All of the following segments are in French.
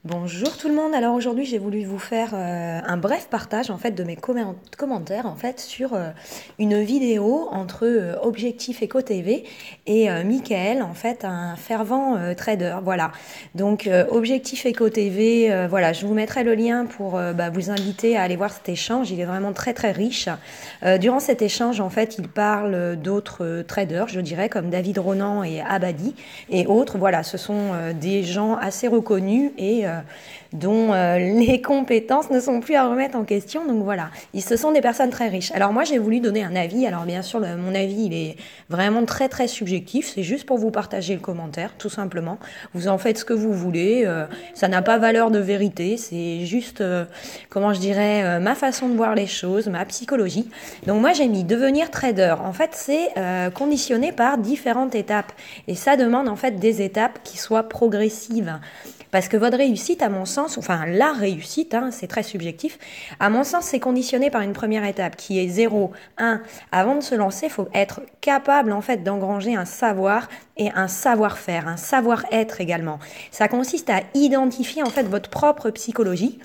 Bonjour tout le monde. Alors aujourd'hui, j'ai voulu vous faire un bref partage en fait de mes commentaires en fait sur une vidéo entre Objectif Eco TV et Michael, en fait un fervent trader. Voilà. Donc Objectif Eco TV, voilà, je vous mettrai le lien pour vous inviter à aller voir cet échange. Il est vraiment très très riche. Durant cet échange, en fait, il parle d'autres traders, je dirais, comme David Ronan et Abadi et autres. Voilà, ce sont des gens assez reconnus et dont les compétences ne sont plus à remettre en question. Donc voilà, ce sont des personnes très riches. Alors moi, j'ai voulu donner un avis. Alors bien sûr, mon avis, il est vraiment très très subjectif. C'est juste pour vous partager le commentaire, tout simplement. Vous en faites ce que vous voulez. Ça n'a pas valeur de vérité. C'est juste, comment je dirais, ma façon de voir les choses, ma psychologie. Donc moi, j'ai mis devenir trader. En fait, c'est conditionné par différentes étapes. Et ça demande en fait des étapes qui soient progressives. Parce que votre réussite, à mon sens, enfin la réussite, c'est très subjectif, à mon sens, c'est conditionné par une première étape qui est 0, 1. Avant de se lancer, il faut être capable en fait d'engranger un savoir et un savoir-faire, un savoir-être également. Ça consiste à identifier en fait votre propre psychologie.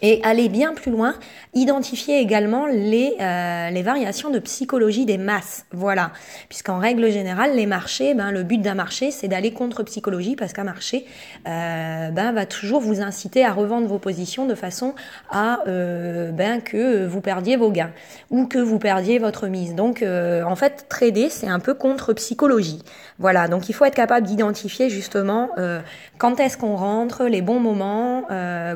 Et aller bien plus loin, identifier également les variations de psychologie des masses. Voilà. Puisqu'en règle générale, les marchés, le but d'un marché, c'est d'aller contre psychologie parce qu'un marché va toujours vous inciter à revendre vos positions de façon à que vous perdiez vos gains ou que vous perdiez votre mise. Donc, en fait, trader, c'est un peu contre psychologie. Voilà. Donc, il faut être capable d'identifier justement quand est-ce qu'on rentre, les bons moments,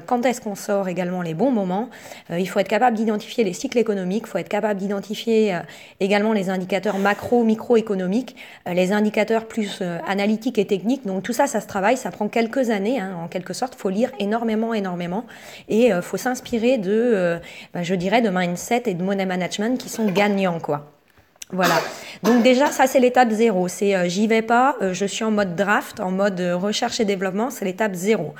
quand est-ce qu'on sort également les bons moments. Il faut être capable d'identifier les cycles économiques, il faut être capable d'identifier également les indicateurs macro, microéconomiques, les indicateurs plus analytiques et techniques. Donc tout ça, ça se travaille, ça prend quelques années, en quelque sorte. Il faut lire énormément et il faut s'inspirer je dirais, de mindset et de money management qui sont gagnants, quoi. Voilà. Donc déjà, ça c'est l'étape 0. C'est j'y vais pas, je suis en mode draft, en mode recherche et développement, c'est l'étape 0.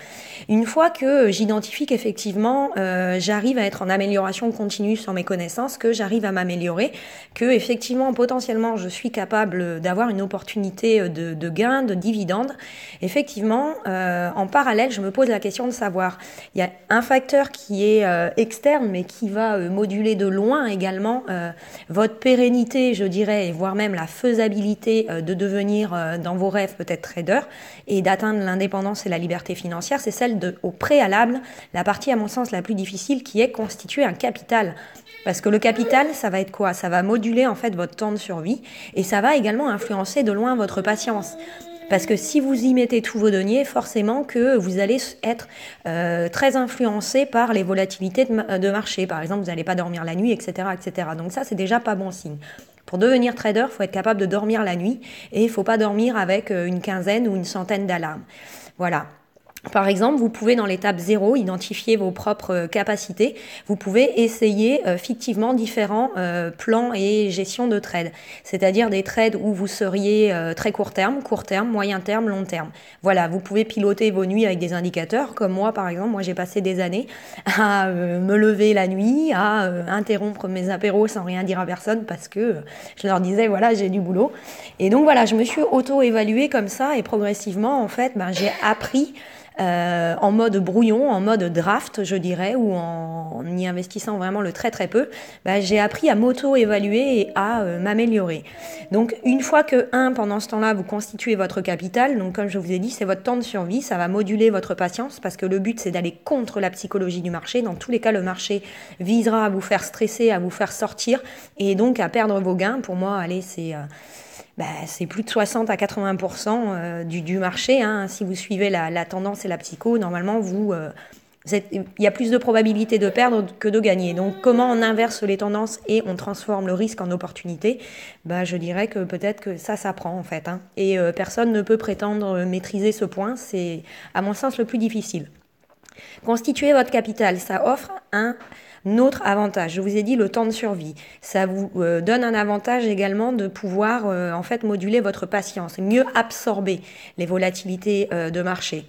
Une fois que j'identifie qu'effectivement j'arrive à être en amélioration continue sur mes connaissances, que j'arrive à m'améliorer, que effectivement potentiellement je suis capable d'avoir une opportunité de gain, de dividende, effectivement en parallèle je me pose la question de savoir, il y a un facteur qui est externe mais qui va moduler de loin également votre pérennité, je dirais, voire même la faisabilité de devenir dans vos rêves peut-être trader et d'atteindre l'indépendance et la liberté financière, c'est celle au préalable, la partie à mon sens la plus difficile qui est constituer un capital. Parce que le capital, ça va être quoi? Ça va moduler en fait votre temps de survie et ça va également influencer de loin votre patience. Parce que si vous y mettez tous vos deniers, forcément que vous allez être très influencé par les volatilités de marché. Par exemple, vous n'allez pas dormir la nuit, etc., etc. Donc ça, c'est déjà pas bon signe. Pour devenir trader, il faut être capable de dormir la nuit et il ne faut pas dormir avec une quinzaine ou une centaine d'alarmes. Voilà. Par exemple, vous pouvez dans l'étape 0 identifier vos propres capacités. Vous pouvez essayer fictivement différents plans et gestion de trades. C'est-à-dire des trades où vous seriez très court terme, moyen terme, long terme. Voilà, vous pouvez piloter vos nuits avec des indicateurs. Comme moi, par exemple, moi j'ai passé des années à me lever la nuit, à interrompre mes apéros sans rien dire à personne parce que je leur disais, voilà, j'ai du boulot. Et donc voilà, je me suis auto-évaluée comme ça et progressivement, en fait, j'ai appris en mode brouillon, en mode draft, je dirais, ou en y investissant vraiment le très très peu, j'ai appris à m'auto-évaluer et à m'améliorer. Donc une fois que, pendant ce temps-là, vous constituez votre capital, donc comme je vous ai dit, c'est votre temps de survie, ça va moduler votre patience, parce que le but c'est d'aller contre la psychologie du marché. Dans tous les cas, le marché visera à vous faire stresser, à vous faire sortir, et donc à perdre vos gains. Pour moi, allez, c'est plus de 60 à 80% du marché. Si vous suivez la tendance et la psycho, normalement, il y a plus de probabilité de perdre que de gagner. Donc, comment on inverse les tendances et on transforme le risque en opportunité? Je dirais que peut-être que ça s'apprend en fait. Et personne ne peut prétendre maîtriser ce point. C'est, à mon sens, le plus difficile. Constituer votre capital, ça offre autre avantage. Je vous ai dit le temps de survie. Ça vous donne un avantage également de pouvoir en fait moduler votre patience, mieux absorber les volatilités de marché.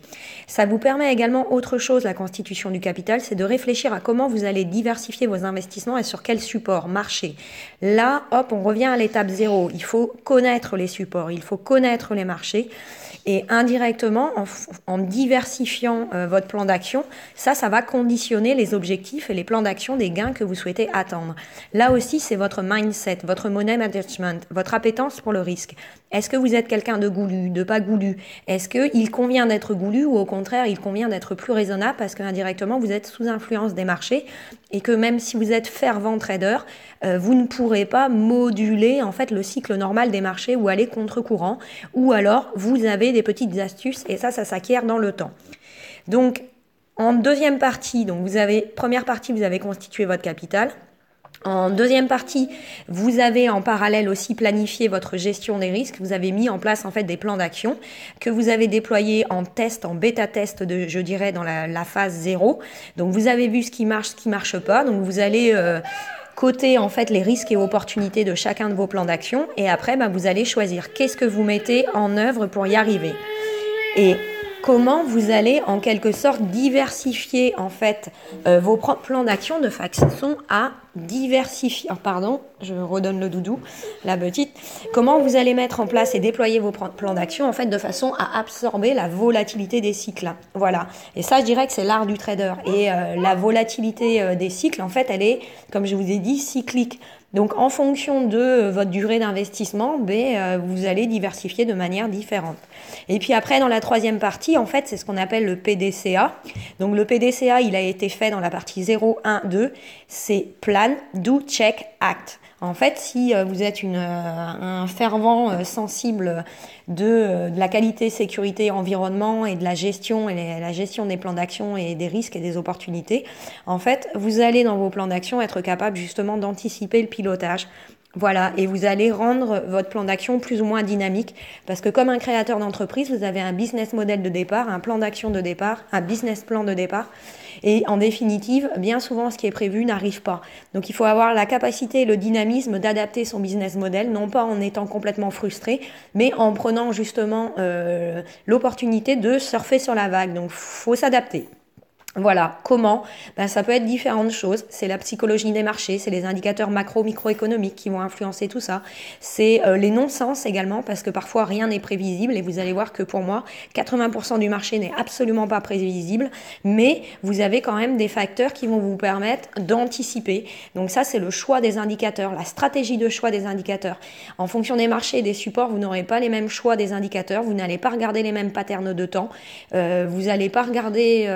Ça vous permet également autre chose, la constitution du capital, c'est de réfléchir à comment vous allez diversifier vos investissements et sur quel support, marché. Là, hop, on revient à l'étape 0. Il faut connaître les supports, il faut connaître les marchés. Et indirectement, en diversifiant votre plan d'action, ça va conditionner les objectifs et les plans d'action des gains que vous souhaitez atteindre. Là aussi, c'est votre mindset, votre money management, votre appétence pour le risque. Est-ce que vous êtes quelqu'un de goulu, de pas goulu? Est-ce qu'il convient d'être goulu ou au contraire, il convient d'être plus raisonnable parce qu'indirectement, vous êtes sous influence des marchés et que même si vous êtes fervent trader, vous ne pourrez pas moduler en fait le cycle normal des marchés ou aller contre-courant, ou alors vous avez des petites astuces et ça s'acquiert dans le temps. Donc en deuxième partie, première partie, vous avez constitué votre capital. En deuxième partie, vous avez en parallèle aussi planifié votre gestion des risques. Vous avez mis en place en fait des plans d'action que vous avez déployés en bêta-test je dirais dans la phase 0. Donc vous avez vu ce qui marche pas. Donc vous allez coter en fait les risques et opportunités de chacun de vos plans d'action et après vous allez choisir qu'est-ce que vous mettez en œuvre pour y arriver. Et comment vous allez en quelque sorte diversifier en fait vos plans d'action de façon à diversifier. Pardon, je redonne le doudou, la petite. Comment vous allez mettre en place et déployer vos plans d'action en fait de façon à absorber la volatilité des cycles. Voilà. Et ça, je dirais que c'est l'art du trader. Et la volatilité des cycles, en fait, elle est, comme je vous ai dit, cyclique. Donc, en fonction de votre durée d'investissement, vous allez diversifier de manière différente. Et puis après, dans la troisième partie, en fait, c'est ce qu'on appelle le PDCA. Donc, le PDCA, il a été fait dans la partie 0, 1, 2. C'est Plan, Do, Check, Act. En fait, si vous êtes un fervent sensible de la qualité, sécurité, environnement et de la gestion et la gestion des plans d'action et des risques et des opportunités, en fait, vous allez dans vos plans d'action être capable justement d'anticiper le pilotage. Voilà, et vous allez rendre votre plan d'action plus ou moins dynamique parce que comme un créateur d'entreprise, vous avez un business model de départ, un plan d'action de départ, un business plan de départ et en définitive, bien souvent, ce qui est prévu n'arrive pas. Donc, il faut avoir la capacité et le dynamisme d'adapter son business model, non pas en étant complètement frustré, mais en prenant justement l'opportunité de surfer sur la vague. Donc, il faut s'adapter. Voilà, comment? Ça peut être différentes choses. C'est la psychologie des marchés, c'est les indicateurs macro-microéconomiques qui vont influencer tout ça. C'est les non-sens également, parce que parfois rien n'est prévisible et vous allez voir que pour moi, 80% du marché n'est absolument pas prévisible, mais vous avez quand même des facteurs qui vont vous permettre d'anticiper. Donc ça, c'est le choix des indicateurs, la stratégie de choix des indicateurs. En fonction des marchés et des supports, vous n'aurez pas les mêmes choix des indicateurs, vous n'allez pas regarder les mêmes patterns de temps, vous n'allez pas regarder,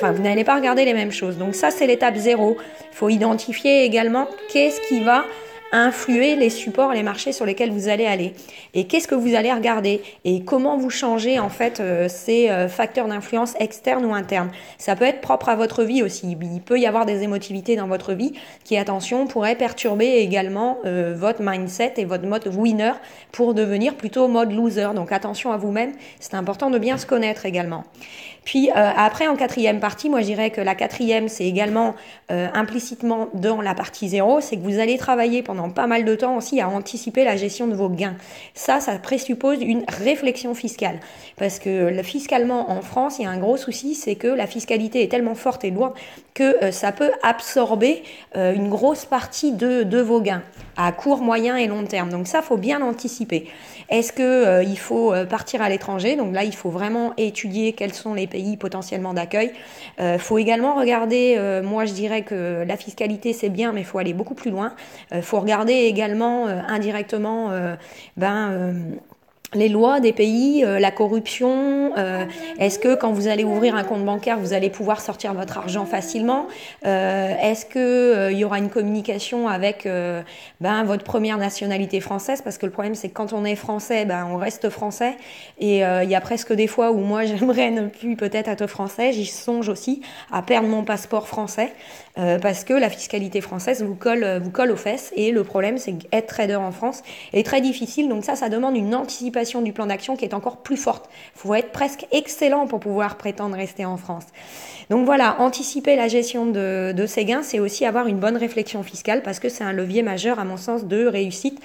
vous n'allez pas regarder les mêmes choses. Donc ça, c'est l'étape 0. Il faut identifier également qu'est-ce qui va influer les supports, les marchés sur lesquels vous allez aller. Et qu'est-ce que vous allez regarder et comment vous changez en fait ces facteurs d'influence externes ou internes. Ça peut être propre à votre vie aussi. Il peut y avoir des émotivités dans votre vie qui, attention, pourraient perturber également votre mindset et votre mode winner pour devenir plutôt mode loser. Donc attention à vous-même, c'est important de bien se connaître également. Puis après, en quatrième partie, moi je dirais que la quatrième, c'est également implicitement dans la partie 0, c'est que vous allez travailler pendant pas mal de temps aussi à anticiper la gestion de vos gains. Ça présuppose une réflexion fiscale. Parce que fiscalement, en France, il y a un gros souci, c'est que la fiscalité est tellement forte et lourde que ça peut absorber une grosse partie de vos gains à court, moyen et long terme. Donc ça, il faut bien l'anticiper. Est-ce qu'il faut partir à l'étranger? Donc là, il faut vraiment étudier quels sont les pays potentiellement d'accueil. Faut également regarder, moi je dirais que la fiscalité c'est bien, mais il faut aller beaucoup plus loin. Faut regarder également indirectement les lois des pays, la corruption, est-ce que quand vous allez ouvrir un compte bancaire, vous allez pouvoir sortir votre argent facilement, est-ce que il y aura une communication avec votre première nationalité française, parce que le problème c'est que quand on est français, on reste français, et il y a presque des fois où moi j'aimerais ne plus peut-être être français, j'y songe aussi à perdre mon passeport français, parce que la fiscalité française vous colle aux fesses, et le problème c'est qu'être trader en France est très difficile, donc ça demande une anticipation l'anticipation du plan d'action qui est encore plus forte. Il faut être presque excellent pour pouvoir prétendre rester en France. Donc voilà, anticiper la gestion de ses gains, c'est aussi avoir une bonne réflexion fiscale parce que c'est un levier majeur, à mon sens, de réussite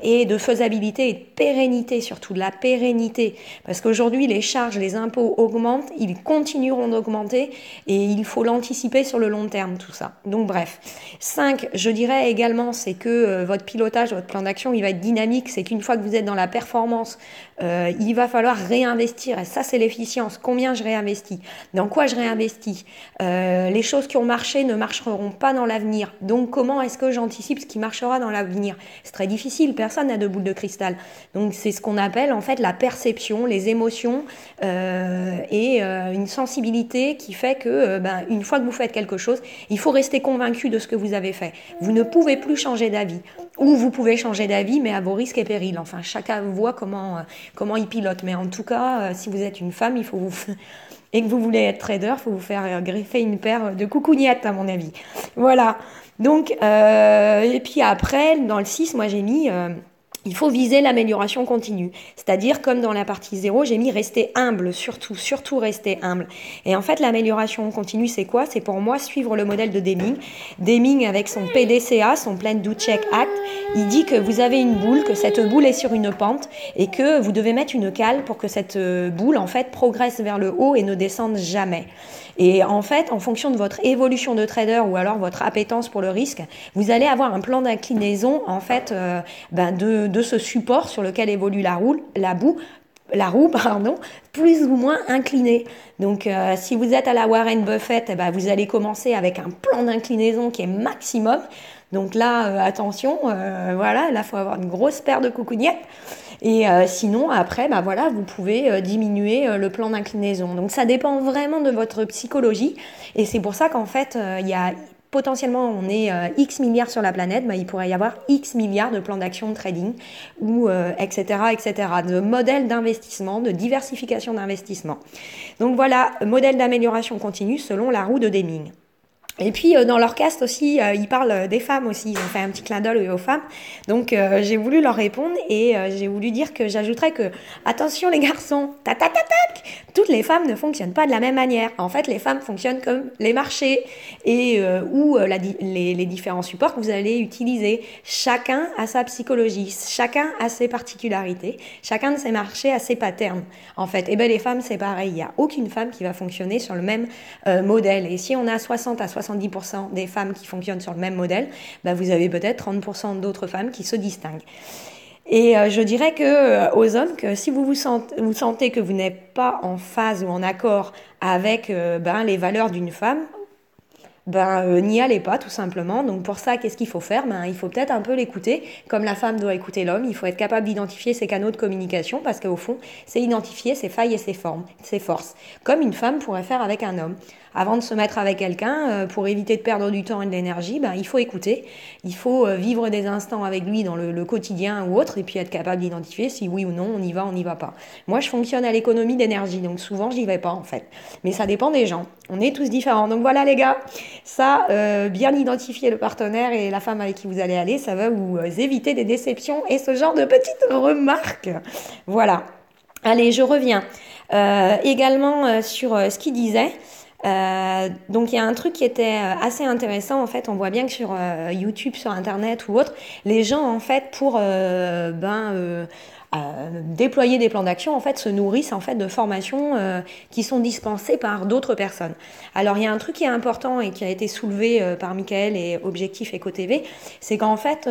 et de faisabilité et de pérennité, surtout de la pérennité. Parce qu'aujourd'hui, les charges, les impôts augmentent, ils continueront d'augmenter et il faut l'anticiper sur le long terme, tout ça. Donc bref. 5, je dirais également, c'est que votre pilotage, votre plan d'action, il va être dynamique. C'est qu'une fois que vous êtes dans la performance, il va falloir réinvestir. Et ça, c'est l'efficience. Combien je réinvestis? Dans quoi je réinvestis? Les choses qui ont marché ne marcheront pas dans l'avenir. Donc comment est-ce que j'anticipe ce qui marchera dans l'avenir? C'est très difficile. Personne n'a de boule de cristal. Donc c'est ce qu'on appelle en fait la perception, les émotions et une sensibilité qui fait que une fois que vous faites quelque chose, il faut rester convaincu de ce que vous avez fait. Vous ne pouvez plus changer d'avis. Ou vous pouvez changer d'avis, mais à vos risques et périls. Enfin, chacun voit comment il pilote. Mais en tout cas, si vous êtes une femme, il faut vous... et que vous voulez être trader, il faut vous faire greffer une paire de coucougnettes, à mon avis. Voilà. Donc, et puis après, dans le 6, moi j'ai mis... il faut viser l'amélioration continue. C'est-à-dire, comme dans la partie 0, j'ai mis rester humble, surtout rester humble. Et en fait, l'amélioration continue, c'est quoi? C'est pour moi suivre le modèle de Deming. Deming, avec son PDCA, son Plan Do Check Act, il dit que vous avez une boule, que cette boule est sur une pente et que vous devez mettre une cale pour que cette boule, en fait, progresse vers le haut et ne descende jamais. Et en fait, en fonction de votre évolution de trader ou alors votre appétence pour le risque, vous allez avoir un plan d'inclinaison en fait de ce support sur lequel évolue la roue, plus ou moins inclinée. Donc, si vous êtes à la Warren Buffett, vous allez commencer avec un plan d'inclinaison qui est maximum. Donc là, attention, voilà, là, il faut avoir une grosse paire de coucougnettes. Et sinon, après, vous pouvez diminuer le plan d'inclinaison. Donc, ça dépend vraiment de votre psychologie. Et c'est pour ça qu'en fait, il y a potentiellement, on est X milliards sur la planète, il pourrait y avoir X milliards de plans d'action de trading, ou etc., de modèles d'investissement, de diversification d'investissement. Donc voilà, modèle d'amélioration continue selon la roue de Deming. Et puis dans leur cast aussi, ils parlent des femmes aussi, ils ont fait un petit clin d'œil aux femmes. Donc j'ai voulu leur répondre et j'ai voulu dire que j'ajouterais que, attention les garçons, toutes les femmes ne fonctionnent pas de la même manière. En fait, les femmes fonctionnent comme les marchés et les différents supports que vous allez utiliser. Chacun a sa psychologie, chacun a ses particularités, chacun de ces marchés a ses patterns. En fait, et les femmes c'est pareil, il n'y a aucune femme qui va fonctionner sur le même modèle. Et si on a 60 à 70% des femmes qui fonctionnent sur le même modèle, vous avez peut-être 30% d'autres femmes qui se distinguent. Et je dirais que aux hommes, que si vous sentez que vous n'êtes pas en phase ou en accord avec les valeurs d'une femme, n'y allez pas tout simplement. Donc pour ça, qu'est-ce qu'il faut faire? Il faut peut-être un peu l'écouter, comme la femme doit écouter l'homme. Il faut être capable d'identifier ses canaux de communication, parce qu'au fond, c'est identifier ses failles et ses forces, comme une femme pourrait faire avec un homme. Avant de se mettre avec quelqu'un, pour éviter de perdre du temps et de l'énergie, il faut écouter, il faut vivre des instants avec lui dans le quotidien ou autre, et puis être capable d'identifier si oui ou non on y va pas. Moi, je fonctionne à l'économie d'énergie, donc souvent j'y vais pas en fait. Mais ça dépend des gens. On est tous différents. Donc voilà les gars, ça, bien identifier le partenaire et la femme avec qui vous allez aller, ça va vous éviter des déceptions et ce genre de petites remarques. Voilà. Allez, je reviens. Également sur ce qu'il disait. Donc il y a un truc qui était assez intéressant en fait, on voit bien que sur YouTube, sur internet ou autre, les gens en fait pour déployer des plans d'action en fait se nourrissent en fait de formations qui sont dispensées par d'autres personnes. Alors il y a un truc qui est important et qui a été soulevé par Michael et Objectif Eco TV, c'est qu'en fait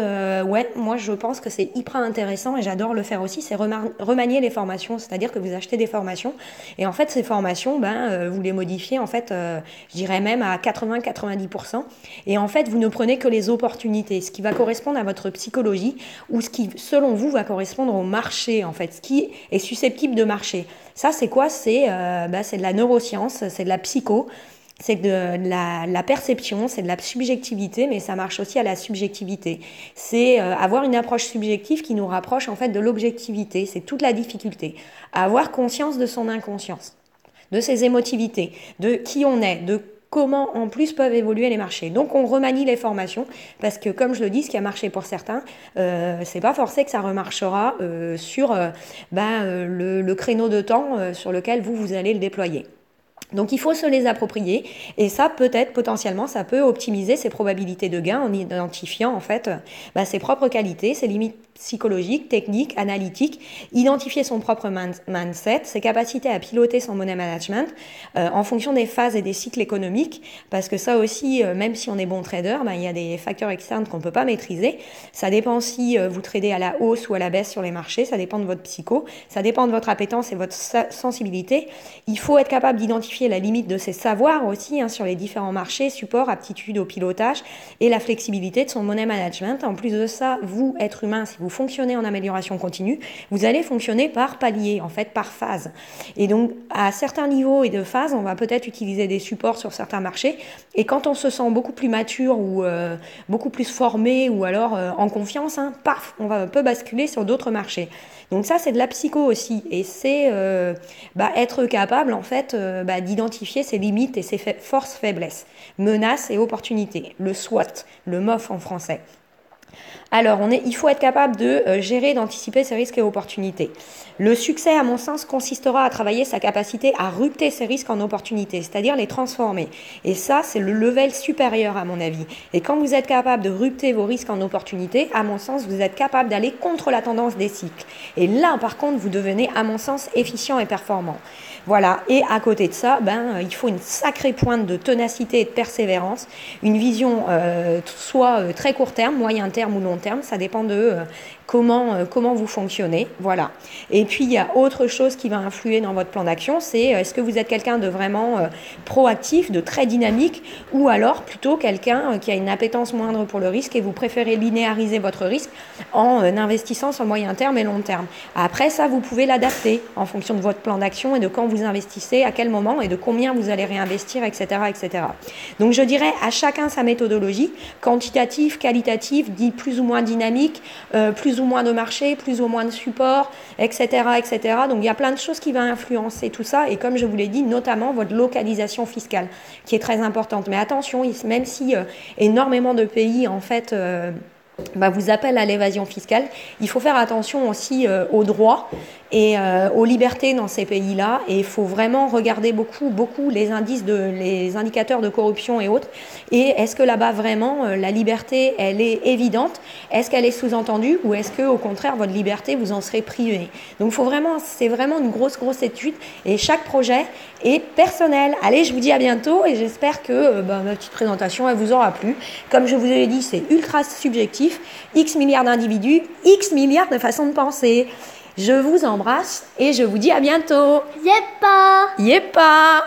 moi je pense que c'est hyper intéressant et j'adore le faire aussi, c'est remanier les formations, c'est-à-dire que vous achetez des formations et en fait ces formations vous les modifiez en fait je dirais même à 80-90% et en fait vous ne prenez que les opportunités, ce qui va correspondre à votre psychologie ou ce qui selon vous va correspondre au marché en fait, ce qui est susceptible de marcher. Ça c'est quoi? C'est de la neuroscience, c'est de la psycho, c'est de la perception, c'est de la subjectivité, mais ça marche aussi à la subjectivité. C'est avoir une approche subjective qui nous rapproche en fait de l'objectivité, c'est toute la difficulté. Avoir conscience de son inconscience, de ses émotivités, de qui on est, de comment en plus peuvent évoluer les marchés. Donc on remanie les formations parce que comme je le dis, ce qui a marché pour certains, c'est pas forcé que ça remarchera sur le créneau de temps sur lequel vous allez le déployer. Donc il faut se les approprier et ça peut-être potentiellement ça peut optimiser ses probabilités de gain en identifiant en fait ses propres qualités, ses limites psychologiques, techniques, analytiques, identifier son propre mindset, ses capacités à piloter son money management en fonction des phases et des cycles économiques parce que ça aussi même si on est bon trader, il y a des facteurs externes qu'on ne peut pas maîtriser. Ça dépend si vous tradez à la hausse ou à la baisse sur les marchés, ça dépend de votre psycho, ça dépend de votre appétence et votre sensibilité. Il faut être capable d'identifier la limite de ses savoirs aussi sur les différents marchés, support, aptitude au pilotage et la flexibilité de son money management. En plus de ça, vous, être humain, si vous fonctionnez en amélioration continue, vous allez fonctionner par palier, en fait, par phase. Et donc, à certains niveaux et de phases, on va peut-être utiliser des supports sur certains marchés. Et quand on se sent beaucoup plus mature ou beaucoup plus formé ou alors en confiance, paf, on peut basculer sur d'autres marchés. Donc ça, c'est de la psycho aussi. Et c'est être capable, en fait, d'identifier ses limites et ses forces, faiblesses, menaces et opportunités. Le SWOT, le MOF en français. Alors, il faut être capable de gérer, d'anticiper ces risques et opportunités. Le succès, à mon sens, consistera à travailler sa capacité à rupter ces risques en opportunités, c'est-à-dire les transformer. Et ça, c'est le level supérieur, à mon avis. Et quand vous êtes capable de rupter vos risques en opportunités, à mon sens, vous êtes capable d'aller contre la tendance des cycles. Et là, par contre, vous devenez, à mon sens, efficient et performant. Voilà, et à côté de ça, il faut une sacrée pointe de ténacité et de persévérance, une vision soit très court terme, moyen terme ou long terme, ça dépend de comment vous fonctionnez, voilà. Et puis il y a autre chose qui va influer dans votre plan d'action, c'est est-ce que vous êtes quelqu'un de vraiment proactif, de très dynamique, ou alors plutôt quelqu'un qui a une appétence moindre pour le risque et vous préférez linéariser votre risque en investissant sur moyen terme et long terme. Après ça, vous pouvez l'adapter en fonction de votre plan d'action et de quand vous investissez, à quel moment et de combien vous allez réinvestir, etc., etc. Donc je dirais à chacun sa méthodologie, quantitative, qualitative, dit plus ou moins dynamique, plus ou moins de marché, plus ou moins de support, etc., etc. Donc il y a plein de choses qui vont influencer tout ça et comme je vous l'ai dit, notamment votre localisation fiscale qui est très importante. Mais attention, même si énormément de pays en fait vous appellent à l'évasion fiscale, il faut faire attention aussi aux droits et aux libertés dans ces pays-là et il faut vraiment regarder beaucoup les indicateurs de corruption et autres et est-ce que là-bas vraiment la liberté elle est évidente, est-ce qu'elle est sous-entendue ou est-ce que au contraire votre liberté vous en serez privé. Donc c'est vraiment une grosse étude et chaque projet est personnel. Allez, je vous dis à bientôt et j'espère que ma petite présentation elle vous aura plu. Comme je vous ai dit, c'est ultra subjectif, X milliards d'individus, X milliards de façons de penser. Je vous embrasse et je vous dis à bientôt. Yépa. Yépa.